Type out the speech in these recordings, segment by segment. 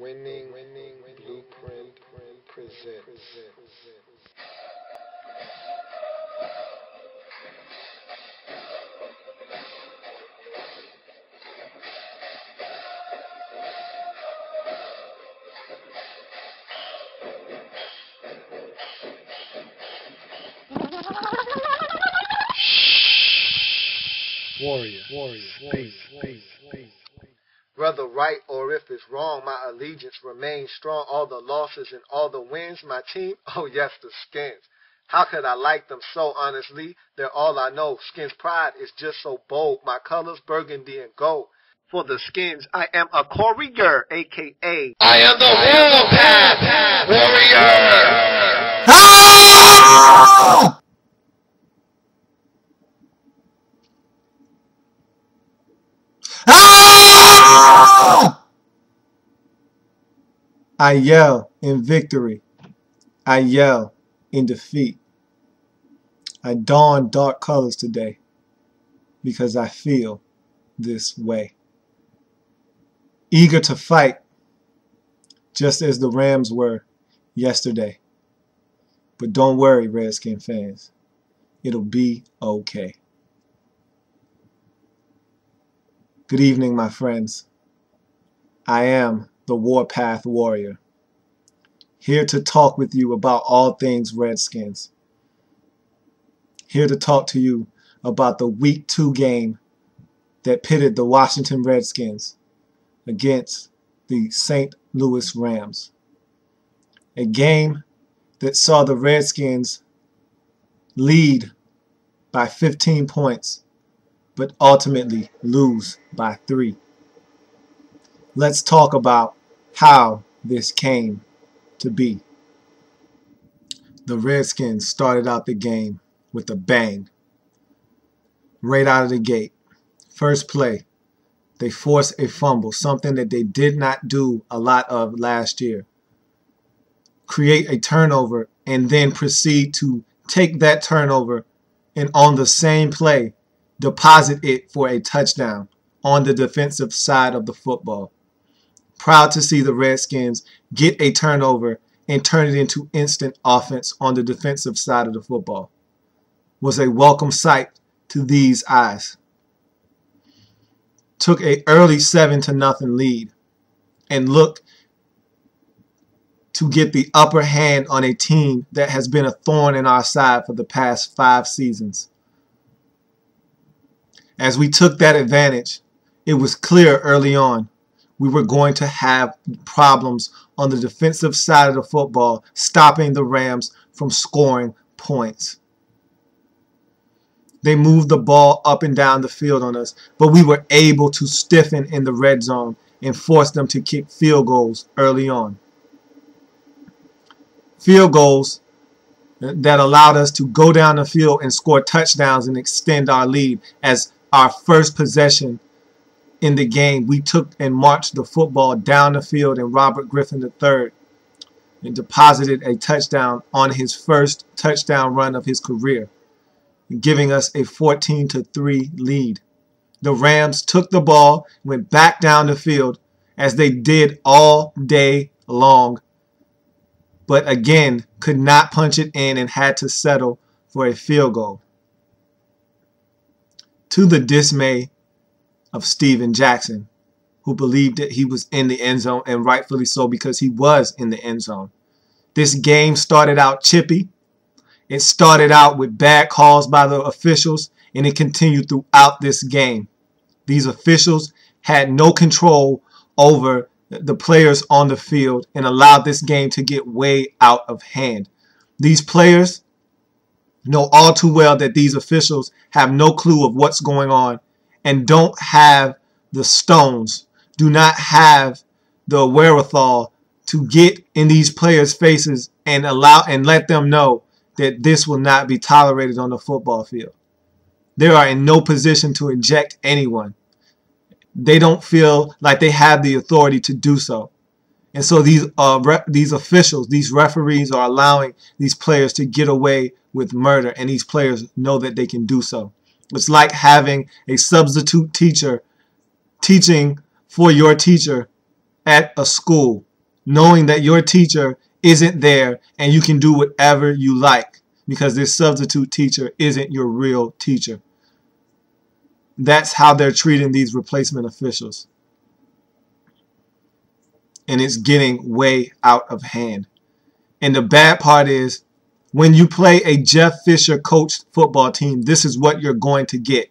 Winning Blueprint presents. Warrior, peace. Whether right or if it's wrong, my allegiance remains strong. All the losses and all the wins, my team, oh yes, the Skins. How could I like them so honestly? They're all I know. Skins pride is just so bold. My colors, burgundy and gold. For the Skins, I am a courier, a.k.a. I am the Warpath Warrior! I yell in victory. I yell in defeat. I don dark colors today because I feel this way. Eager to fight, just as the Rams were yesterday. But don't worry, Redskin fans. It'll be okay. Good evening, my friends. I am the Warpath Warrior, here to talk with you about all things Redskins. Here to talk to you about the Week 2 game that pitted the Washington Redskins against the St. Louis Rams. A game that saw the Redskins lead by 15 points, but ultimately lose by 3. Let's talk about how this came to be. The Redskins started out the game with a bang. Right out of the gate. First play, they forced a fumble, something that they did not do a lot of last year. Create a turnover and then proceed to take that turnover and on the same play, deposit it for a touchdown on the defensive side of the football. Proud to see the Redskins get a turnover and turn it into instant offense on the defensive side of the football. Was a welcome sight to these eyes. Took an early 7-0 lead and looked to get the upper hand on a team that has been a thorn in our side for the past 5 seasons. As we took that advantage, it was clear early on we were going to have problems on the defensive side of the football, stopping the Rams from scoring points. They moved the ball up and down the field on us, but we were able to stiffen in the red zone and force them to kick field goals early on. Field goals that allowed us to go down the field and score touchdowns and extend our lead. As our first possession in the game, we took and marched the football down the field, and Robert Griffin III and deposited a touchdown on his first touchdown run of his career, giving us a 14-3 lead. The Rams took the ball, went back down the field as they did all day long, but again could not punch it in and had to settle for a field goal. To the dismay of Steven Jackson, who believed that he was in the end zone, and rightfully so, because he was in the end zone. This game started out chippy. It started out with bad calls by the officials, and it continued throughout this game. These officials had no control over the players on the field and allowed this game to get way out of hand. These players know all too well that these officials have no clue of what's going on and don't have the stones, do not have the wherewithal to get in these players' faces and let them know that this will not be tolerated on the football field. They are in no position to eject anyone. They don't feel like they have the authority to do so. And so these officials, these referees are allowing these players to get away with murder, and these players know that they can do so. It's like having a substitute teacher teaching for your teacher at a school, knowing that your teacher isn't there and you can do whatever you like because this substitute teacher isn't your real teacher. That's how they're treating these replacement officials. And it's getting way out of hand. And the bad part is, when you play a Jeff Fisher coached football team, this is what you're going to get.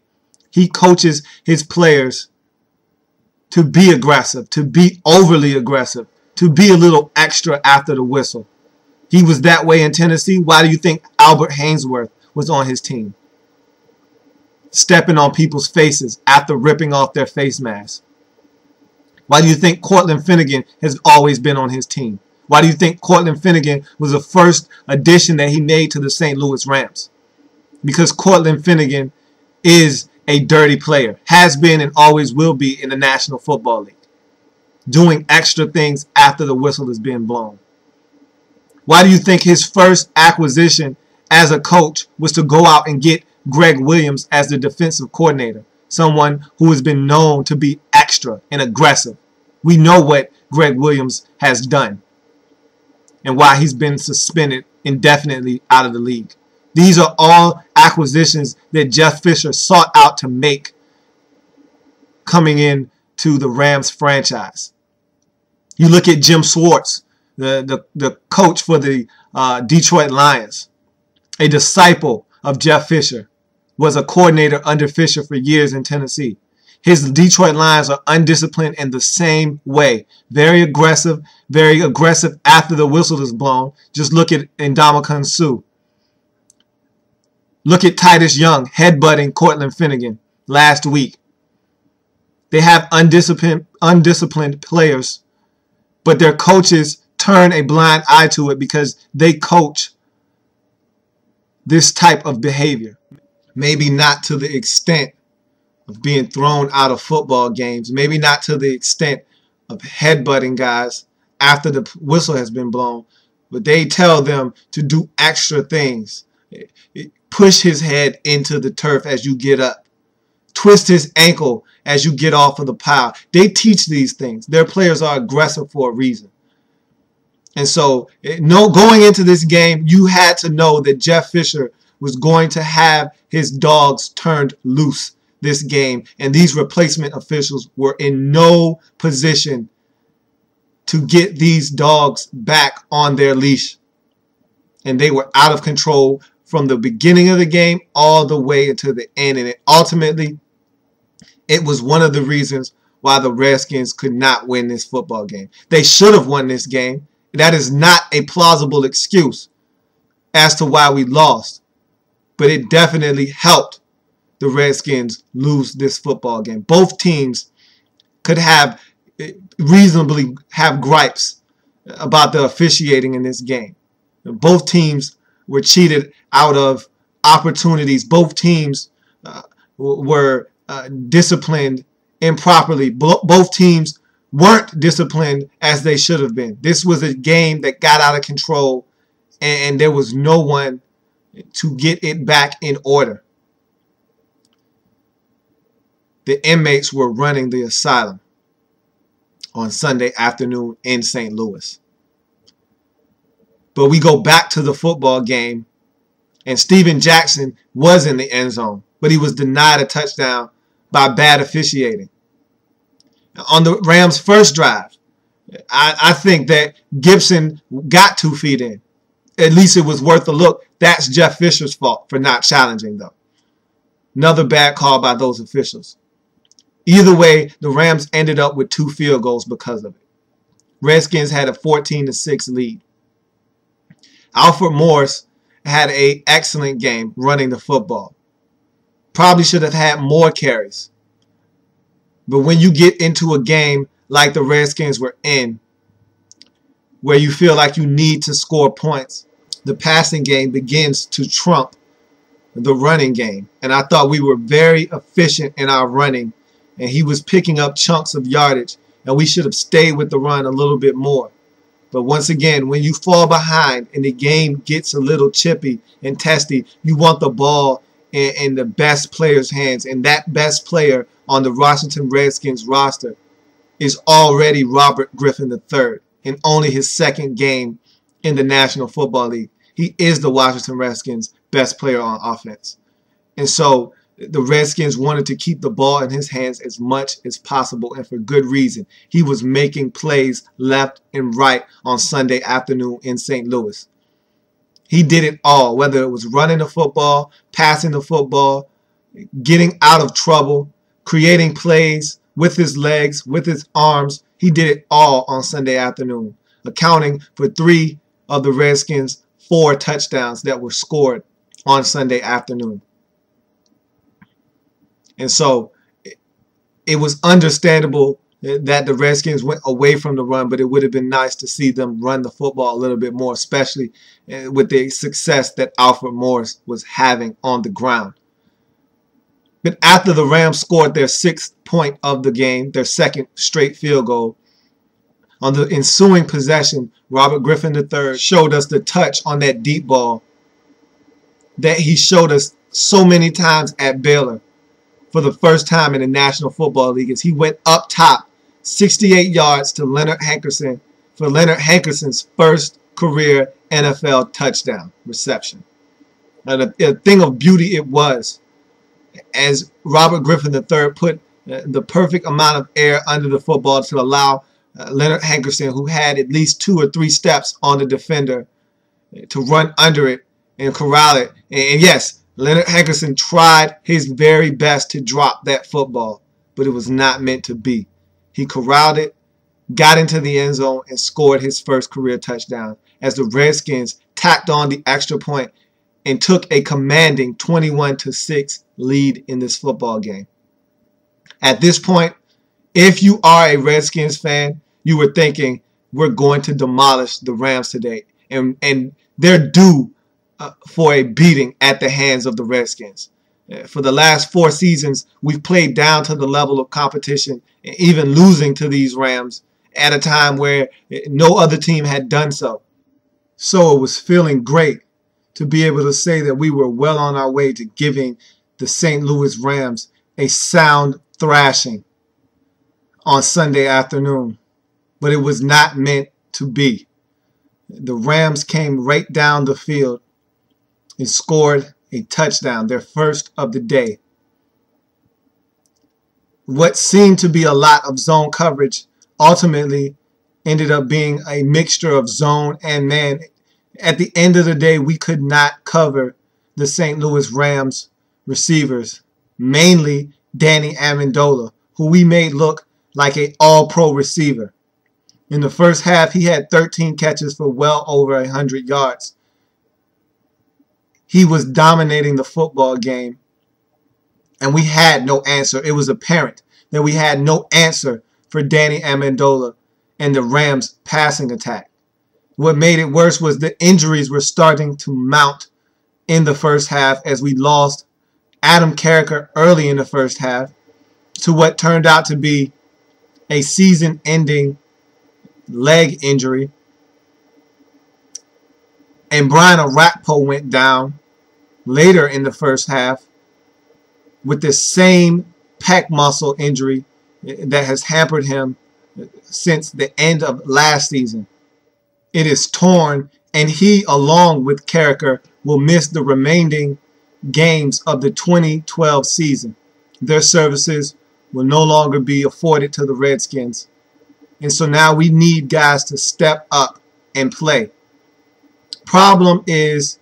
He coaches his players to be aggressive, to be overly aggressive, to be a little extra after the whistle. He was that way in Tennessee. Why do you think Albert Hainsworth was on his team? Stepping on people's faces after ripping off their face masks. Why do you think Cortland Finnegan has always been on his team? Why do you think Cortland Finnegan was the first addition that he made to the St. Louis Rams? Because Cortland Finnegan is a dirty player, has been and always will be in the National Football League, doing extra things after the whistle is being blown. Why do you think his first acquisition as a coach was to go out and get Greg Williams as the defensive coordinator, someone who has been known to be extra and aggressive? We know what Greg Williams has done and why he's been suspended indefinitely out of the league. These are all acquisitions that Jeff Fisher sought out to make coming in to the Rams franchise. You look at Jim Schwartz, the coach for the Detroit Lions, a disciple of Jeff Fisher, was a coordinator under Fisher for years in Tennessee. His Detroit Lions are undisciplined in the same way. Very aggressive after the whistle is blown. Just look at Ndamukong Suh. Look at Titus Young headbutting Cortland Finnegan last week. They have undisciplined players, but their coaches turn a blind eye to it because they coach this type of behavior. Maybe not to the extent of being thrown out of football games. Maybe not to the extent of headbutting guys after the whistle has been blown. But they tell them to do extra things. Push his head into the turf as you get up. Twist his ankle as you get off of the pile. They teach these things. Their players are aggressive for a reason. And so, going into this game, you had to know that Jeff Fisher was going to have his dogs turned loose this game, and these replacement officials were in no position to get these dogs back on their leash. And they were out of control from the beginning of the game all the way until the end. And ultimately, it was one of the reasons why the Redskins could not win this football game. They should have won this game. That is not a plausible excuse as to why we lost. But it definitely helped the Redskins lose this football game. Both teams could have reasonably have gripes about the officiating in this game. Both teams were cheated out of opportunities. Both teams were disciplined improperly. Both teams weren't disciplined as they should have been. This was a game that got out of control, and there was no one to get it back in order. The inmates were running the asylum on Sunday afternoon in St. Louis. But we go back to the football game, and Steven Jackson was in the end zone, but he was denied a touchdown by bad officiating. On the Rams' first drive, I think that Gibson got 2 feet in. At least it was worth a look. That's Jeff Fisher's fault for not challenging, though. Another bad call by those officials. Either way, the Rams ended up with 2 field goals because of it. Redskins had a 14-6 lead. Alfred Morris had an excellent game running the football. Probably should have had more carries. But when you get into a game like the Redskins were in, where you feel like you need to score points, the passing game begins to trump the running game. And I thought we were very efficient in our running, and he was picking up chunks of yardage, and we should have stayed with the run a little bit more. But once again, when you fall behind and the game gets a little chippy and testy, you want the ball in the best player's hands. And that best player on the Washington Redskins roster is already Robert Griffin III in only his second game in the National Football League. He is the Washington Redskins' best player on offense. And so the Redskins wanted to keep the ball in his hands as much as possible, and for good reason. He was making plays left and right on Sunday afternoon in St. Louis. He did it all, whether it was running the football, passing the football, getting out of trouble, creating plays with his legs, with his arms. He did it all on Sunday afternoon, accounting for 3 of the Redskins' 4 touchdowns that were scored on Sunday afternoon. And so it was understandable that the Redskins went away from the run, but it would have been nice to see them run the football a little bit more, especially with the success that Alfred Morris was having on the ground. But after the Rams scored their 6th point of the game, their 2nd straight field goal, on the ensuing possession, Robert Griffin III showed us the touch on that deep ball that he showed us so many times at Baylor for the first time in the National Football League, as he went up top 68 yards to Leonard Hankerson for Leonard Hankerson's first career NFL touchdown reception. And a thing of beauty it was, as Robert Griffin III put the perfect amount of air under the football to allow Leonard Hankerson, who had at least 2 or 3 steps on the defender, to run under it and corral it. And yes, Leonard Hankerson tried his very best to drop that football, but it was not meant to be. He corralled it, got into the end zone, and scored his first career touchdown as the Redskins tacked on the extra point and took a commanding 21-6 lead in this football game. At this point, if you are a Redskins fan, you were thinking, we're going to demolish the Rams today. And they're due for a beating at the hands of the Redskins. For the last 4 seasons, we've played down to the level of competition, even losing to these Rams at a time where no other team had done so. So it was feeling great to be able to say that we were well on our way to giving the St. Louis Rams a sound thrashing on Sunday afternoon. But it was not meant to be. The Rams came right down the field and scored a touchdown, their first of the day. What seemed to be a lot of zone coverage ultimately ended up being a mixture of zone and man. At the end of the day, we could not cover the St. Louis Rams receivers, mainly Danny Amendola, who we made look like an all-pro receiver. In the first half, he had 13 catches for well over 100 yards. He was dominating the football game, and we had no answer. It was apparent that we had no answer for Danny Amendola and the Rams' passing attack. What made it worse was the injuries were starting to mount in the first half, as we lost Adam Carricker early in the first half to what turned out to be a season-ending leg injury. And Brian Orakpo went down later in the first half with the same pec muscle injury that has hampered him since the end of last season. It is torn, and he, along with Carricker, will miss the remaining games of the 2012 season. Their services will no longer be afforded to the Redskins. And so now we need guys to step up and play. Problem is,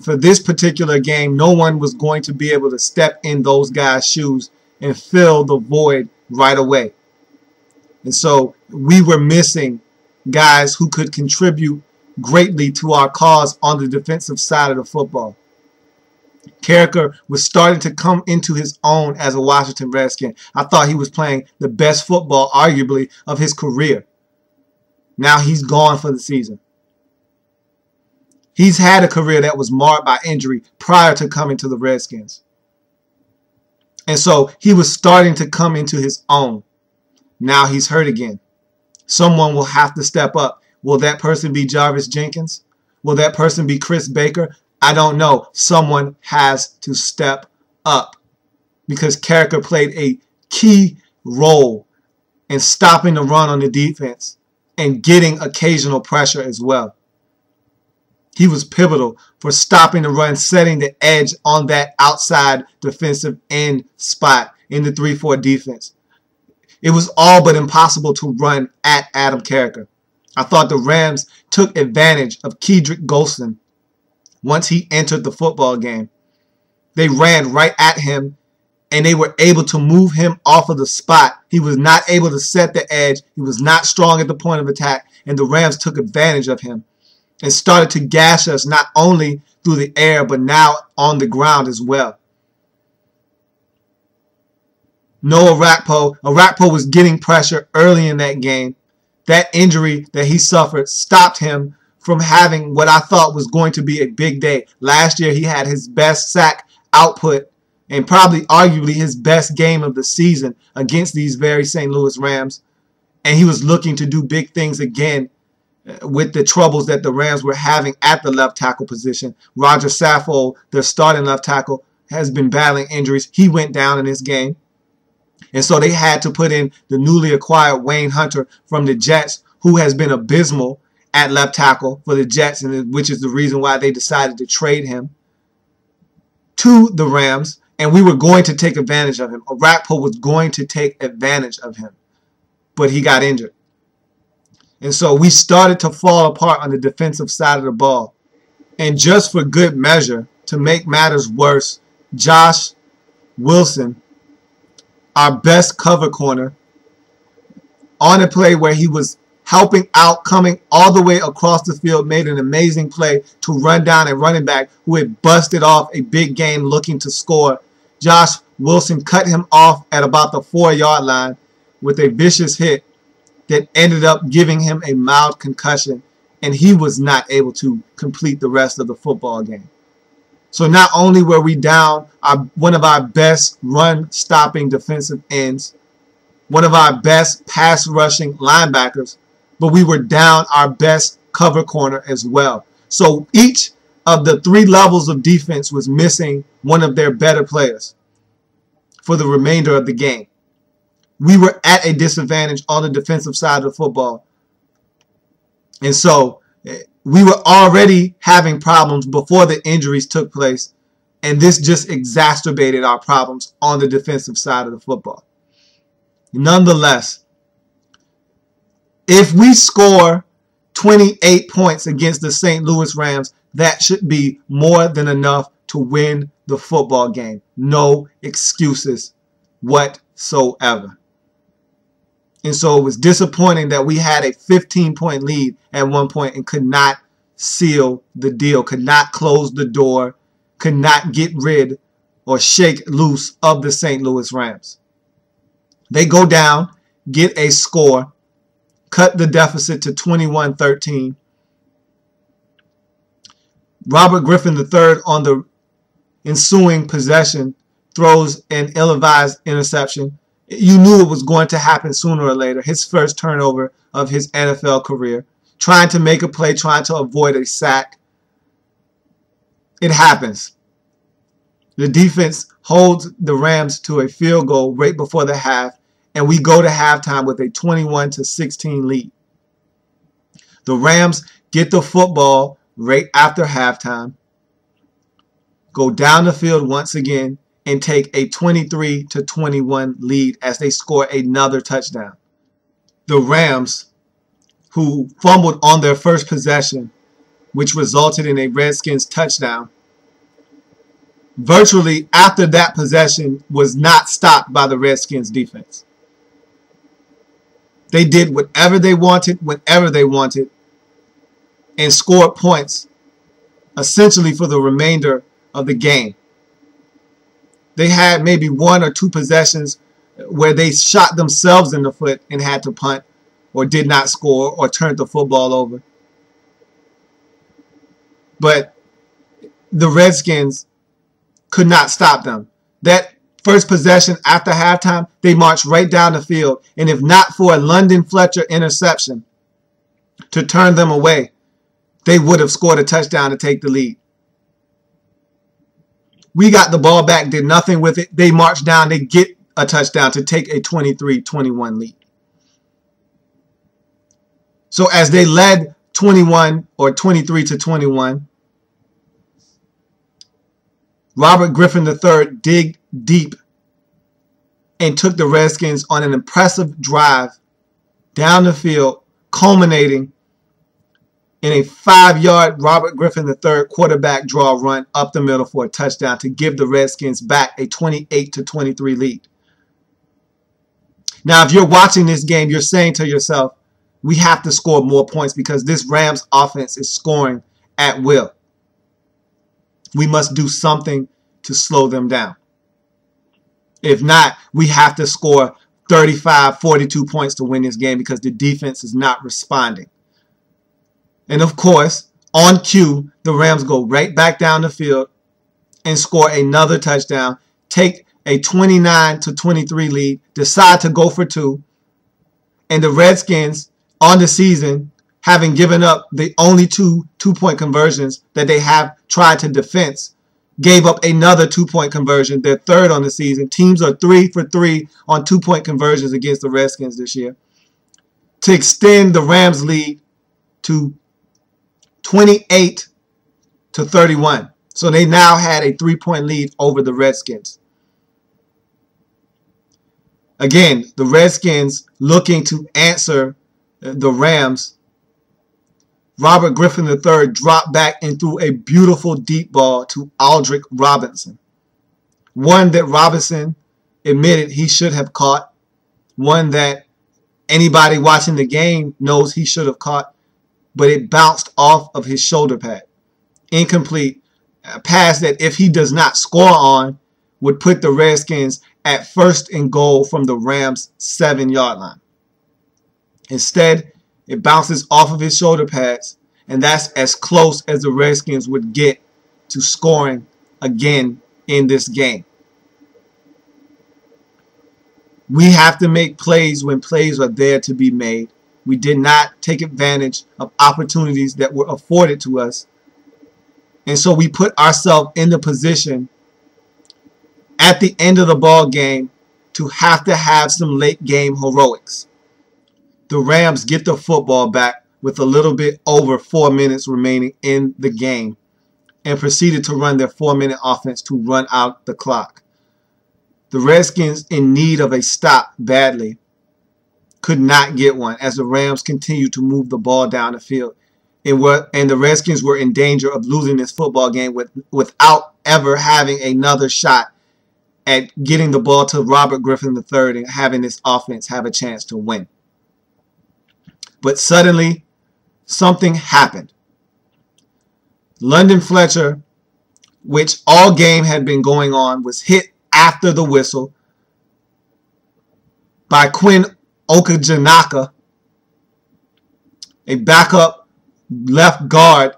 for this particular game, no one was going to be able to step in those guys' shoes and fill the void right away. And so we were missing guys who could contribute greatly to our cause on the defensive side of the football. Carricker was starting to come into his own as a Washington Redskin. I thought he was playing the best football, arguably, of his career. Now he's gone for the season. He's had a career that was marred by injury prior to coming to the Redskins. And so he was starting to come into his own. Now he's hurt again. Someone will have to step up. Will that person be Jarvis Jenkins? Will that person be Chris Baker? I don't know. Someone has to step up, because Carricker played a key role and stopping the run on the defense and getting occasional pressure as well. He was pivotal for stopping the run, setting the edge on that outside defensive end spot in the 3-4 defense. It was all but impossible to run at Adam Carricker. I thought the Rams took advantage of Kedrick Golston once he entered the football game. They ran right at him, and they were able to move him off of the spot. He was not able to set the edge. He was not strong at the point of attack, and the Rams took advantage of him and started to gash us not only through the air, but now on the ground as well. Noah Orakpo was getting pressure early in that game. That injury that he suffered stopped him from having what I thought was going to be a big day. Last year, he had his best sack output and probably arguably his best game of the season against these very St. Louis Rams. And he was looking to do big things again with the troubles that the Rams were having at the left tackle position. Roger Saffold, their starting left tackle, has been battling injuries. He went down in this game. And so they had to put in the newly acquired Wayne Hunter from the Jets, who has been abysmal at left tackle for the Jets, and which is the reason why they decided to trade him to the Rams. And we were going to take advantage of him. Orakpo was going to take advantage of him, but he got injured. And so we started to fall apart on the defensive side of the ball. And just for good measure, to make matters worse, Josh Wilson, our best cover corner, on a play where he was helping out, coming all the way across the field, made an amazing play to run down a running back who had busted off a big game looking to score. Josh Wilson cut him off at about the 4-yard line with a vicious hit that ended up giving him a mild concussion, and he was not able to complete the rest of the football game. So not only were we down one of our best run-stopping defensive ends, one of our best pass-rushing linebackers, but we were down our best cover corner as well. So each of the 3 levels of defense was missing one of their better players for the remainder of the game. We were at a disadvantage on the defensive side of the football. And so we were already having problems before the injuries took place, and this just exacerbated our problems on the defensive side of the football. Nonetheless, if we score 28 points against the St. Louis Rams, that should be more than enough to win the football game. No excuses whatsoever. And so it was disappointing that we had a 15-point lead at one point and could not seal the deal, could not close the door, could not get rid or shake loose of the St. Louis Rams. They go down, get a score, cut the deficit to 21-13. Robert Griffin III on the ensuing possession throws an ill-advised interception. You knew it was going to happen sooner or later. His first turnover of his NFL career. Trying to make a play, trying to avoid a sack. It happens. The defense holds the Rams to a field goal right before the half, and we go to halftime with a 21-16 lead. The Rams get the football right after halftime, go down the field once again, and take a 23-21 lead as they score another touchdown. The Rams, who fumbled on their first possession, which resulted in a Redskins touchdown, virtually after that possession was not stopped by the Redskins defense. They did whatever they wanted, whenever they wanted, and scored points essentially for the remainder of the game. They had maybe 1 or 2 possessions where they shot themselves in the foot and had to punt or did not score or turned the football over. But the Redskins could not stop them. That first possession after halftime, they marched right down the field. And if not for a London Fletcher interception to turn them away, they would have scored a touchdown to take the lead. We got the ball back, did nothing with it. They marched down, they get a touchdown to take a 23-21 lead. So as they led 21 or 23-21, Robert Griffin III digged deep and took the Redskins on an impressive drive down the field, culminating in a 5-yard Robert Griffin III quarterback draw run up the middle for a touchdown to give the Redskins back a 28-23 lead. Now, if you're watching this game, you're saying to yourself, we have to score more points because this Rams offense is scoring at will. We must do something to slow them down. If not, we have to score 35, 42 points to win this game because the defense is not responding. And of course, on cue, the Rams go right back down the field and score another touchdown, take a 29-23 lead, decide to go for two, and the Redskins on the season, having given up the only two-point conversions that they have tried to defense, gave up another 2-point conversion, their third on the season. Teams are 3 for 3 on 2-point conversions against the Redskins this year, to extend the Rams lead to 28-31. So they now had a 3-point lead over the Redskins. Again, the Redskins looking to answer the Rams. Robert Griffin III dropped back and threw a beautiful deep ball to Aldrick Robinson. One that Robinson admitted he should have caught. One that anybody watching the game knows he should have caught. But it bounced off of his shoulder pad. Incomplete. A pass that if he does not score on would put the Redskins at 1st and goal from the Rams' 7-yard line. Instead, it bounces off of his shoulder pads, and that's as close as the Redskins would get to scoring again in this game. We have to make plays when plays are there to be made. We did not take advantage of opportunities that were afforded to us. And so we put ourselves in the position at the end of the ball game to have some late game heroics. The Rams get the football back with a little bit over 4 minutes remaining in the game and proceeded to run their 4-minute offense to run out the clock. The Redskins, in need of a stop badly, could not get one as the Rams continued to move the ball down the field. And the Redskins were in danger of losing this football game without ever having another shot at getting the ball to Robert Griffin III and having this offense have a chance to win. But suddenly, something happened. London Fletcher, which all game had been going on, was hit after the whistle by Quinn Okajanaka, a backup left guard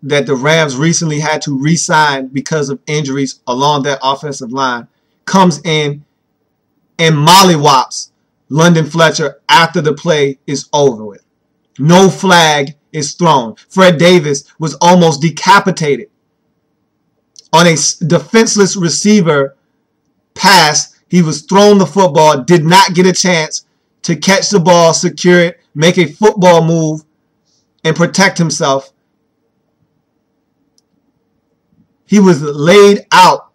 that the Rams recently had to re-sign because of injuries along that offensive line, comes in and mollywops London Fletcher after the play is over with. No flag is thrown. Fred Davis was almost decapitated on a defenseless receiver pass. He was thrown the football, did not get a chance to catch the ball, secure it, make a football move, and protect himself. He was laid out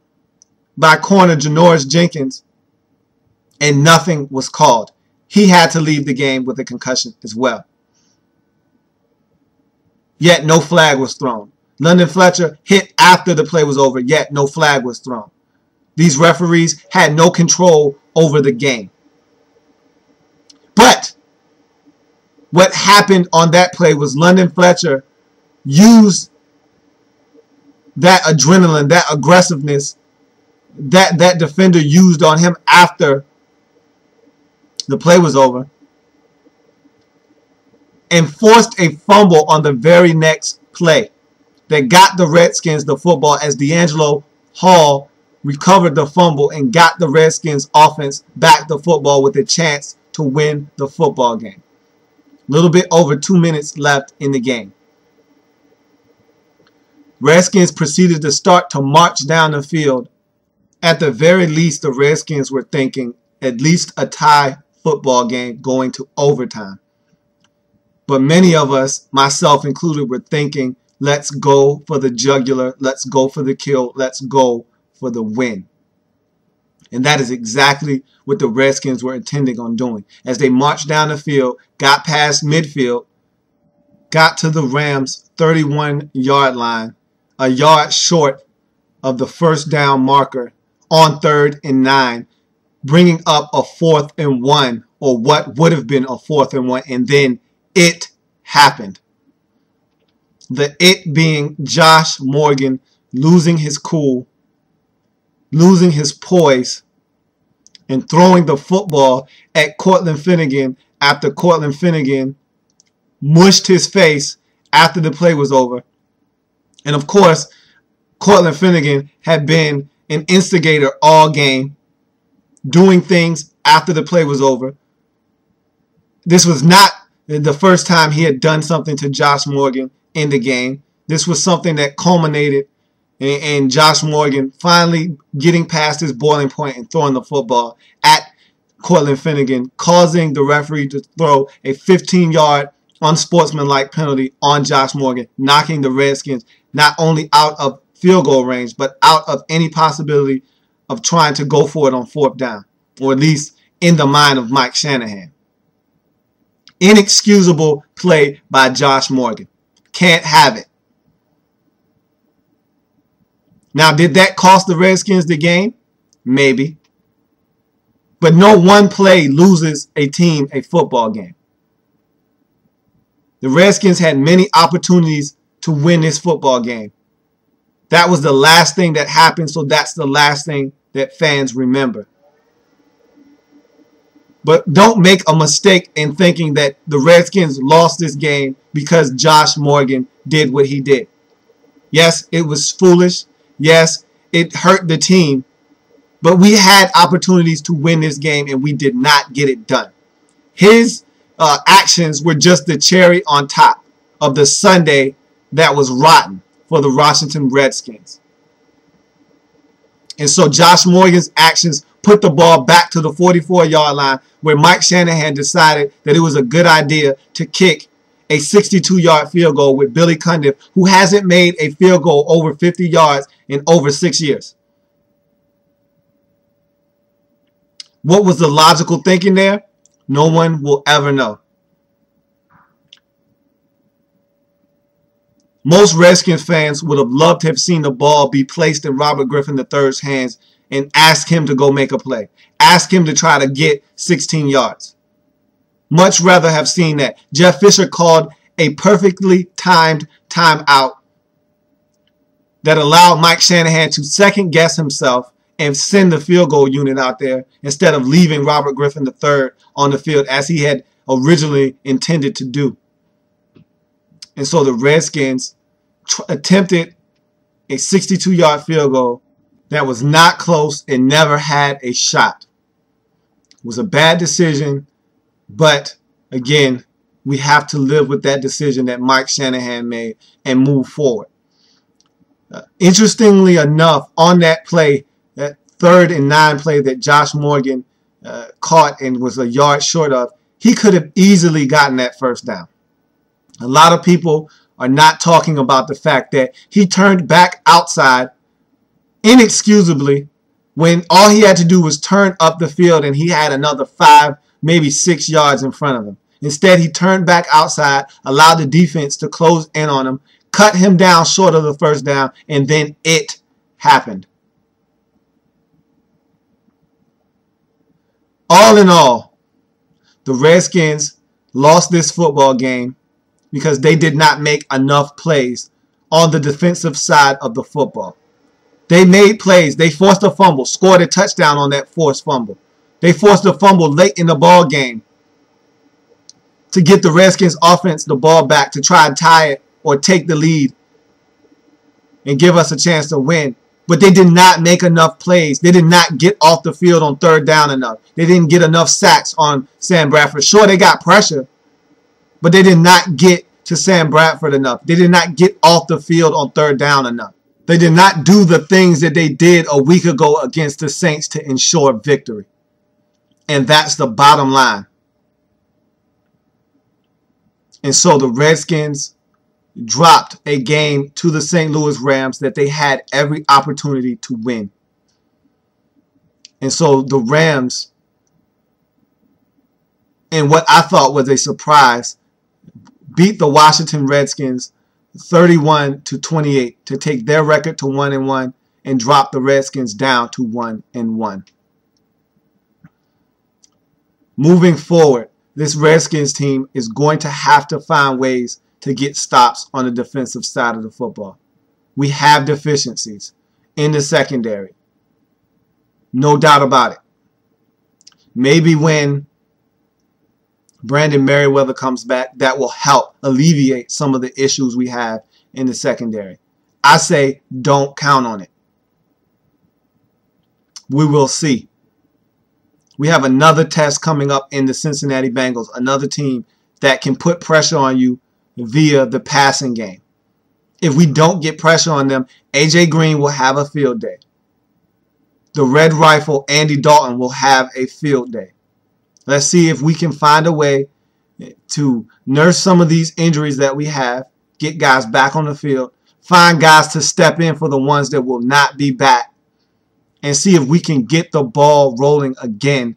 by corner Janoris Jenkins, and nothing was called. He had to leave the game with a concussion as well. Yet no flag was thrown. London Fletcher hit after the play was over, yet no flag was thrown. These referees had no control over the game. But what happened on that play was London Fletcher used that adrenaline, that aggressiveness that defender used on him after the play was over, and forced a fumble on the very next play that got the Redskins the football as D'Angelo Hall recovered the fumble and got the Redskins offense back the football with a chance to win the football game. A little bit over 2 minutes left in the game. Redskins proceeded to start to march down the field. At the very least, the Redskins were thinking at least a tie football game going to overtime. But many of us, myself included, were thinking, let's go for the jugular, let's go for the kill, let's go for the win. And that is exactly what the Redskins were intending on doing. As they marched down the field, got past midfield, got to the Rams' 31-yard line, a yard short of the first down marker on 3rd and 9, bringing up a 4th and 1, or what would have been a 4th and 1, and then it happened. The it being Josh Morgan losing his cool, losing his poise, and throwing the football at Cortland Finnegan after Cortland Finnegan mushed his face after the play was over. And of course, Cortland Finnegan had been an instigator all game, doing things after the play was over. This was not the first time he had done something to Josh Morgan in the game. This was something that culminated in Josh Morgan finally getting past his boiling point and throwing the football at Cortland Finnegan, causing the referee to throw a 15-yard unsportsmanlike penalty on Josh Morgan, knocking the Redskins not only out of field goal range, but out of any possibility of trying to go for it on 4th down, or at least in the mind of Mike Shanahan. Inexcusable play by Josh Morgan. Can't have it. Now, did that cost the Redskins the game? Maybe. But no one play loses a team a football game. The Redskins had many opportunities to win this football game. That was the last thing that happened, so that's the last thing that fans remember. But don't make a mistake in thinking that the Redskins lost this game because Josh Morgan did what he did. Yes, it was foolish. Yes, it hurt the team. But we had opportunities to win this game, and we did not get it done. His actions were just the cherry on top of the sundae that was rotten for the Washington Redskins. And so Josh Morgan's actions put the ball back to the 44-yard line, where Mike Shanahan decided that it was a good idea to kick a 62-yard field goal with Billy Cundiff, who hasn't made a field goal over 50 yards in over 6 years. What was the logical thinking there? No one will ever know. Most Redskins fans would have loved to have seen the ball be placed in Robert Griffin III's hands and ask him to go make a play. Ask him to try to get 16 yards. Much rather have seen that. Jeff Fisher called a perfectly timed timeout that allowed Mike Shanahan to second guess himself and send the field goal unit out there instead of leaving Robert Griffin III on the field as he had originally intended to do. And so the Redskins attempted a 62-yard field goal that was not close and never had a shot. It was a bad decision, but again, we have to live with that decision that Mike Shanahan made and move forward. Interestingly enough, on that play, that 3rd and 9 play that Josh Morgan caught and was a yard short of, he could have easily gotten that first down. A lot of people are not talking about the fact that he turned back outside inexcusably when all he had to do was turn up the field and he had another 5, maybe 6 yards in front of him. Instead, he turned back outside, allowed the defense to close in on him, cut him down short of the first down, and then it happened. All in all, the Redskins lost this football game because they did not make enough plays on the defensive side of the football. They made plays. They forced a fumble, scored a touchdown on that forced fumble. They forced a fumble late in the ball game to get the Redskins offense the ball back to try and tie it or take the lead and give us a chance to win. But they did not make enough plays. They did not get off the field on 3rd down enough. They didn't get enough sacks on Sam Bradford. Sure, they got pressure, but they did not get to Sam Bradford enough. They did not get off the field on 3rd down enough. They did not do the things that they did a week ago against the Saints to ensure victory. And that's the bottom line. And so the Redskins dropped a game to the St. Louis Rams that they had every opportunity to win. And so the Rams, in what I thought was a surprise, beat the Washington Redskins 31-28 to take their record to 1-1 and drop the Redskins down to 1-1. Moving forward, this Redskins team is going to have to find ways to get stops on the defensive side of the football. We have deficiencies in the secondary. No doubt about it. Maybe when Brandon Merriweather comes back, that will help alleviate some of the issues we have in the secondary. I say don't count on it. We will see. We have another test coming up in the Cincinnati Bengals, another team that can put pressure on you via the passing game. If we don't get pressure on them, A.J. Green will have a field day. The Red Rifle, Andy Dalton, will have a field day. Let's see if we can find a way to nurse some of these injuries that we have, get guys back on the field, find guys to step in for the ones that will not be back, and see if we can get the ball rolling again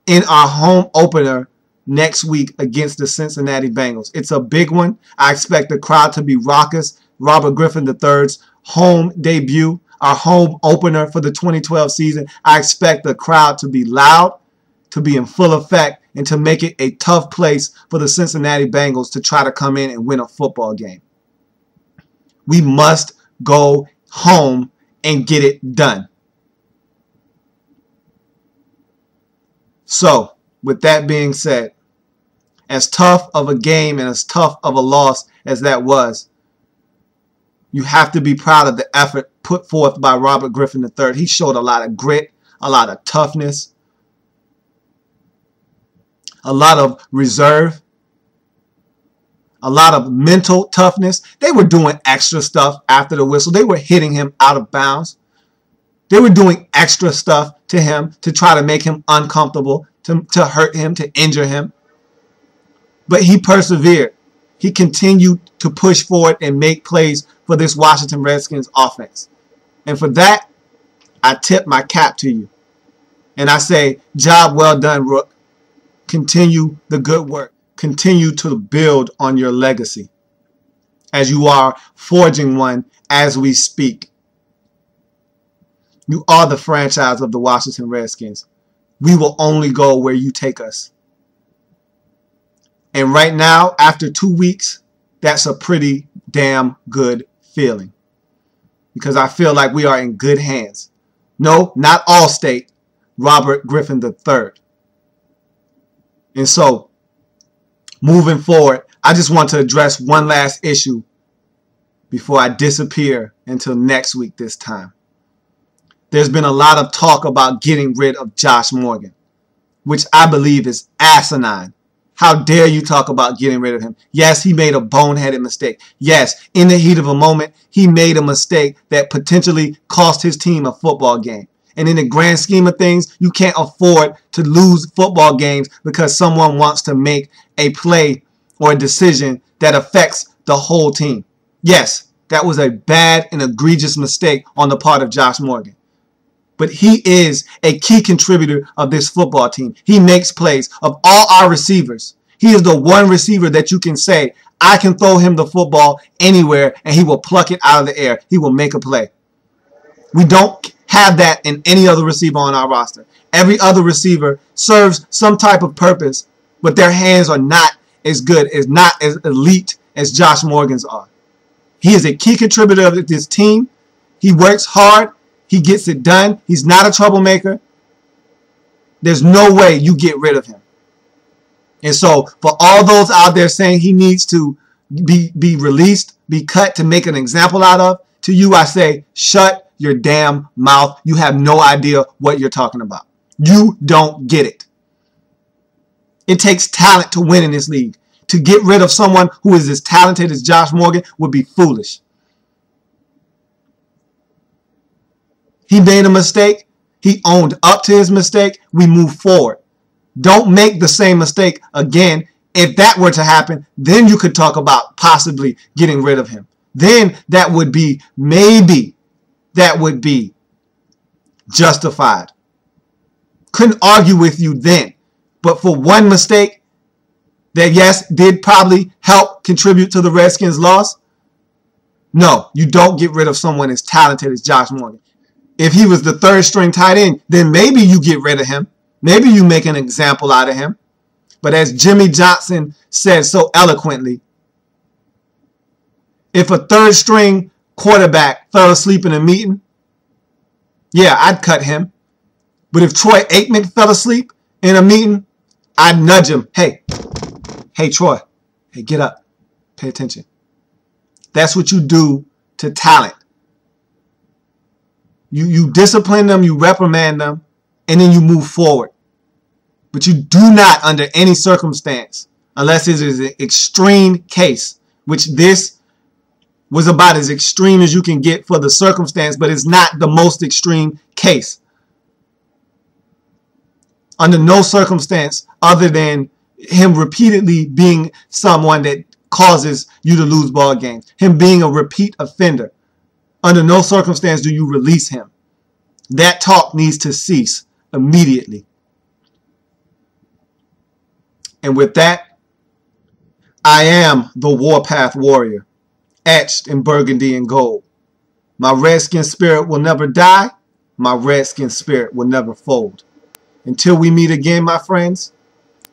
in our home opener next week against the Cincinnati Bengals. It's a big one. I expect the crowd to be raucous. Robert Griffin III's home debut, our home opener for the 2012 season. I expect the crowd to be loud, to be in full effect, and to make it a tough place for the Cincinnati Bengals to try to come in and win a football game. We must go home and get it done. So, with that being said, as tough of a game and as tough of a loss as that was, you have to be proud of the effort put forth by Robert Griffin III. He showed a lot of grit, a lot of toughness, a lot of reserve, a lot of mental toughness. They were doing extra stuff after the whistle. They were hitting him out of bounds. They were doing extra stuff to him to try to make him uncomfortable, to hurt him, to injure him. But he persevered. He continued to push forward and make plays for this Washington Redskins offense. And for that, I tip my cap to you. And I say, job well done, Rook. Continue the good work. Continue to build on your legacy as you are forging one as we speak. You are the franchise of the Washington Redskins. We will only go where you take us. And right now, after 2 weeks, that's a pretty damn good feeling. Because I feel like we are in good hands. No, not Allstate, Robert Griffin III. And so, moving forward, I just want to address one last issue before I disappear until next week this time. There's been a lot of talk about getting rid of Josh Morgan, which I believe is asinine. How dare you talk about getting rid of him? Yes, he made a boneheaded mistake. Yes, in the heat of a moment, he made a mistake that potentially cost his team a football game. And in the grand scheme of things, you can't afford to lose football games because someone wants to make a play or a decision that affects the whole team. Yes, that was a bad and egregious mistake on the part of Josh Morgan. But he is a key contributor of this football team. He makes plays. Of all our receivers, he is the one receiver that you can say, I can throw him the football anywhere and he will pluck it out of the air. He will make a play. We don't have that in any other receiver on our roster. Every other receiver serves some type of purpose, but their hands are not as good, not as elite as Josh Morgan's are. He is a key contributor of this team. He works hard. He gets it done. He's not a troublemaker. There's no way you get rid of him. And so for all those out there saying he needs to be released, be cut to make an example out of, to you I say, shut your damn mouth. You have no idea what you're talking about. You don't get it. It takes talent to win in this league. To get rid of someone who is as talented as Josh Morgan would be foolish. He made a mistake. He owned up to his mistake. We move forward. Don't make the same mistake again If that were to happen, then you could talk about possibly getting rid of him. Then that would be, maybe, that would be justified. Couldn't argue with you then. But for one mistake that, yes, did probably help contribute to the Redskins' loss, no, you don't get rid of someone as talented as Josh Morgan. If he was the third string tight end, then maybe you get rid of him. Maybe you make an example out of him. But as Jimmy Johnson said so eloquently, if a third string quarterback fell asleep in a meeting, yeah, I'd cut him. But if Troy Aikman fell asleep in a meeting, I'd nudge him. Hey, Troy, hey, get up. Pay attention. That's what you do to talent. You discipline them, you reprimand them, and then you move forward. But you do not, under any circumstance, unless it is an extreme case, which this was about as extreme as you can get for the circumstance, but it's not the most extreme case. Under no circumstance other than him repeatedly being someone that causes you to lose ball games, him being a repeat offender, under no circumstance do you release him. That talk needs to cease immediately. And with that, I am the Warpath Warrior, etched in burgundy and gold. My Redskin spirit will never die. My Redskin spirit will never fold. Until we meet again, my friends,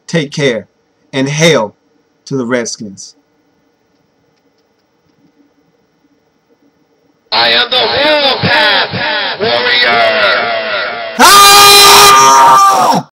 take care and hail to the Redskins. I am the Warpath Warrior! Ah!